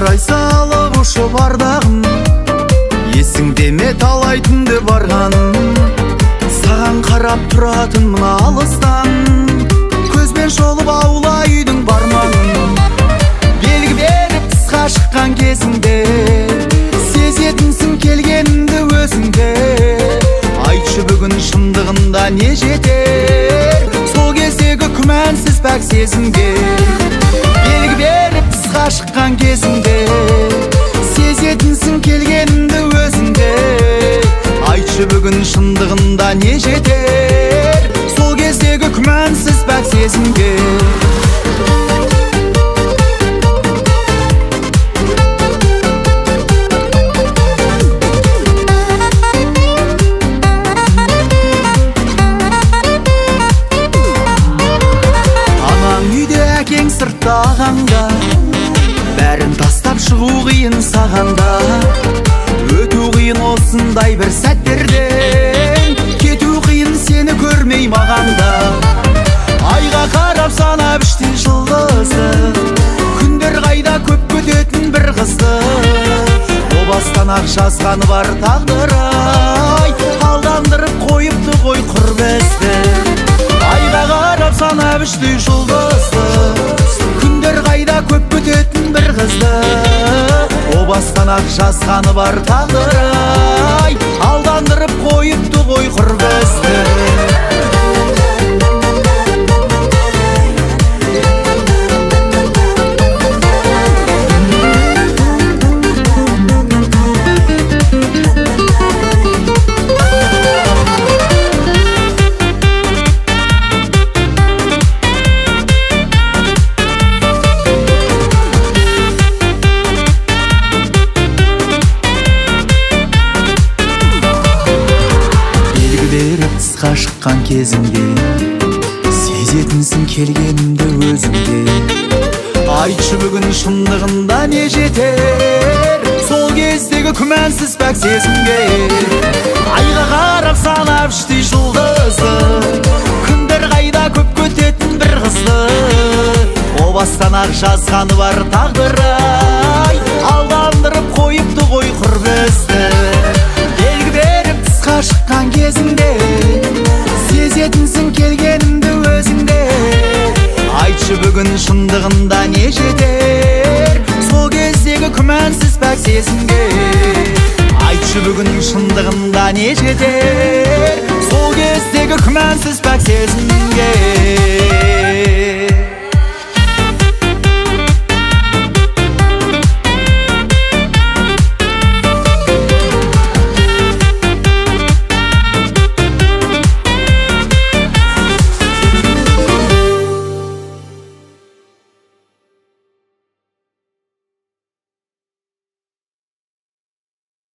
жалтырай салып ұшып ардағым, есіңде ме талай түнде барғаным. Саған қарап тұратын мына алыстан, көзбен шолып аула үйдің бармағын. Белгі беріп тысқа шыққан кезіңде, сезетінсің келгенімді өзіңде. Айтшы бүгін шындығында не жетер, сол кездегі күмәнсіз пәк сезімге. Белгі беріп тысқа шыққан кезіңде, сезетінсің келгенімді өзіңде. Айтшы бүгін шындығында не жетер, сол кездегі күмәнсіз пәк сезімге. Сырттағанда бәрін тастап шығу қиын сағанда, өту қиын осындай бір сәттерден, кету қиын сені көрмей мағанда. Айға қарап санап іштей жұлдызды, күндер қайда көп көтетін бір қызды. О бастан ақ жазғаны бар тағдыр-ай, алдандырып қойыпты ғой құр бізді. Айға қарап санап іштей жұлдызды, күндер қайда көп көтетін бір қызды. О бастан ақ жазғаны бар тағдыр-ай, алдандырып қойыпты ғой құр бізді. Тысқа шыққан кезіңде, сезетінсің келгенімді өзіңде. Айтшы бүгін шындығында не жетер, сол кездегі күмәнсіз пәк сезімге. Айға қарап санап іштей жұлдызды, күндер қайда көп көтетін бір қызды. О бастан ақ жазғаны бар тағдыр-ай, алдандырып қойыпты ғой құр бізді. Белгі беріп тысқа шыққан кезіңде, сезетінсің келгенімді өзіңде. Айтшы бүгін шындығында не жетер, сол кездегі күмәнсіз пәк сезімге. Айтшы бүгін шындығында не жетер, сол кездегі күмәнсіз пәк сезімге.